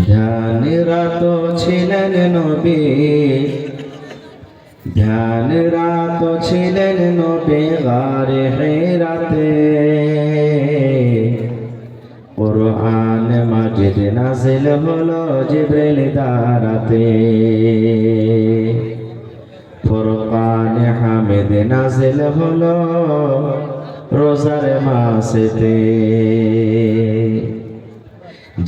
ধ্যানরত ছিলেন নবী, ধ্যানরত ছিলেন নবী গারে হিরাতে। কুরআন মাজিদ নাযিল হলো জিবরিল দ্বারাতে। ফুরকান হামিদ নাযিল হলো রোজার মাসেতে।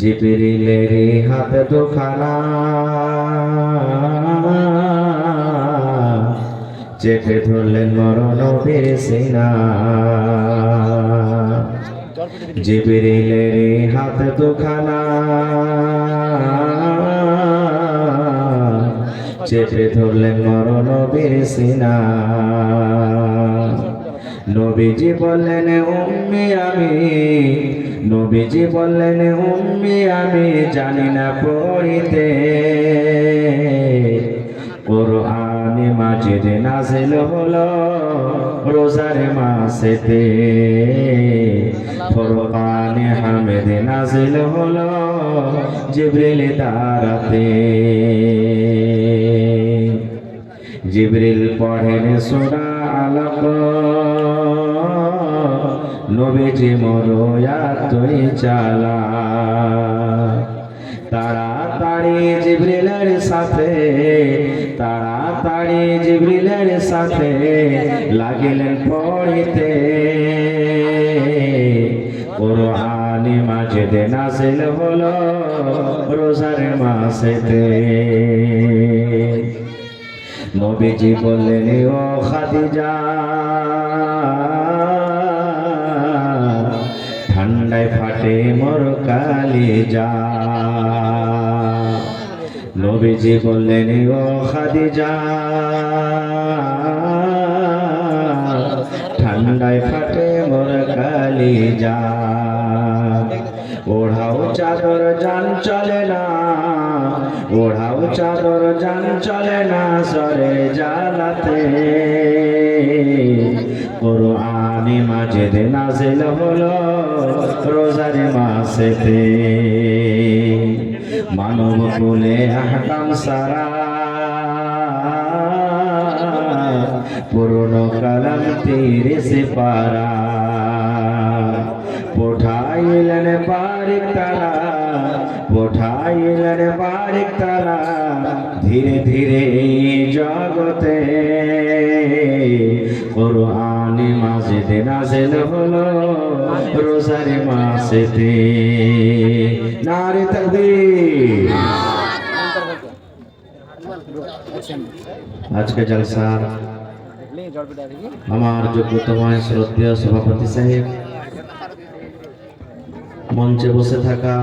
জিবরিলের হাত দুখানা চেপে ধরলেন মরণ নবীর সিনা। জিবরিলের হাত দুখানা চেপে ধরলেন মরণ নবীর সিনা। নবীজি বললেন উম্মি আমি, নবীজি বললেন উম্মি আমি জানি না পড়িতে। কুরআন মাজিদ নাযিল হলো রোজার মাসেতে। ফুরকান হামিদ নাযিল হলো জিবরিল দ্বারাতে। জিবরিল পড়েন সূরা আলাক, নবীজি মরয়াতুই চালা। তাড়াতাড়ি জিবরিলের সাথে, তাড়াতাড়ি জিবরিলের সাথে লাগিলেন পড়িতে। কুরআন মাজিদ নাযিল হলো রোজার মাসেতে। নবীজি বললেন ও খাদিজা, ঠান্ডায় ফাটে মোর কালিজা। নবীজি বললেন ও খাদিজা, ঠান্ডায় ফাটে মোর কালিজা। ওড়াও চাদর জান চলে না, ওড়াও চাদর জান চলে না সরে জালাতে। কুরআন মাজিদ নাযিল হলো রোজার মাসেতে। মানব কুলে আহকাম সারা পুরনো কালাম 30 পারা। পঠাইলেন বারিক তারা, পঠাইলেন বারিক তারা ধীরে ধীরে জগতে। কুরআন মাজিদ নাযিল হলো রোজার মাসেতে। নারে তাকবীর। আজকে জলসার আমার যোগ্যতম শ্রদ্ধেয় সভাপতি সাহেব, মঞ্চে বসে থাকা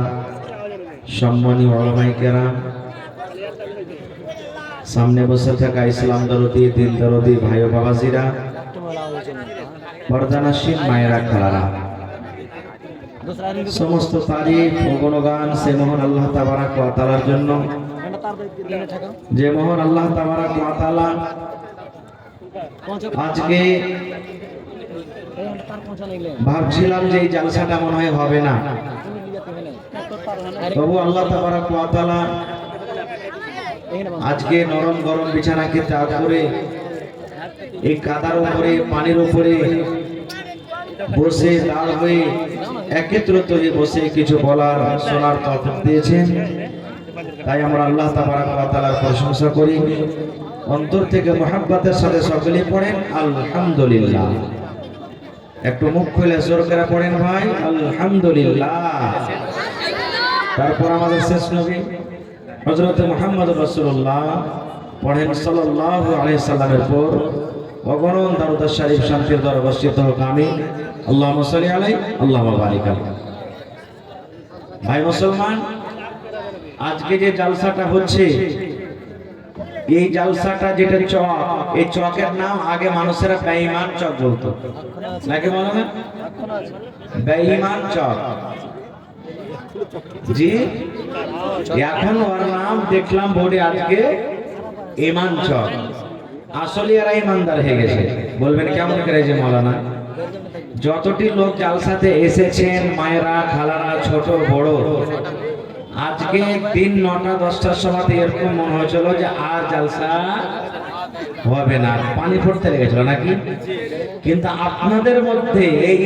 সম্মানীয় উলামায়ে কেরাম, সামনে বসে থাকা ইসলাম দরদি দিল দরদি ভাই ও বাবাজিরা, পর্দানাসীন মায়েরা খালারা, সমস্ত তারিফ ও গুণগান সে মহান আল্লাহ তাবারাক ওয়া তাআলার জন্য, যে মহান আল্লাহ তাবারাক ওয়া তাআলা আজকে ভাবছিলাম যে এই জালসাটা মনে হয় হবে না, তবু আল্লাহ তাবারাক ওয়া তাআলা আজকে নরম গরম বিছানাকে ত্যাগ করে এই কাদার উপরে পানির উপরে বসে দাঁড় হয়ে একত্রিত হয়ে বসে কিছু বলার শোনার তৌফিক দিয়েছেন। তাই আমরা আল্লাহ তাবারাক ওয়া তাআলার প্রশংসা করি। অন্তর থেকে মহব্বতের সাথে সকলেই পড়েন আলহামদুলিল্লাহ। একটু মুখ খুলে জোর করে পড়েন ভাই আলহামদুলিল্লাহ। তারপর আমাদের শেষ নবী হযরত মুহাম্মদ রাসূলুল্লাহ পড়েন সাল্লাল্লাহু আলাইহি সাল্লামের পর অগণন দরুদ শরীফ শান্তির দর বর্ষিত হোক আমিন। আল্লাহুম্মা সাল্লি আলাইহি আল্লাহুম্মা বারিক আলাইহি। ভাই মুসলমান, আজকে যে জালসাটা হচ্ছে, এই জালসাটা যেটা চক, এই চকের নাম আগে মানুষেরা বেঈমান চক বলতো, নাকি বলো না? বেঈমান চক। জি, এখন ওর নাম দেখলাম বোর্ডে আজকে ইমান চক। আসলে এরা ইমানদার হয়ে গেছে। বলবেন কেমন করে যে মৌলানা? যতটি লোক জালসাতে এসেছেন, মায়েরা খালারা ছোট বড়, আজকে আজকে দিন 9টা 10টার সময় এরকম মনে হয়েছিল যে আর জালসা হবে না, পানি পড়তে লেগেছিল নাকি? কিন্তু আপনাদের মধ্যে এই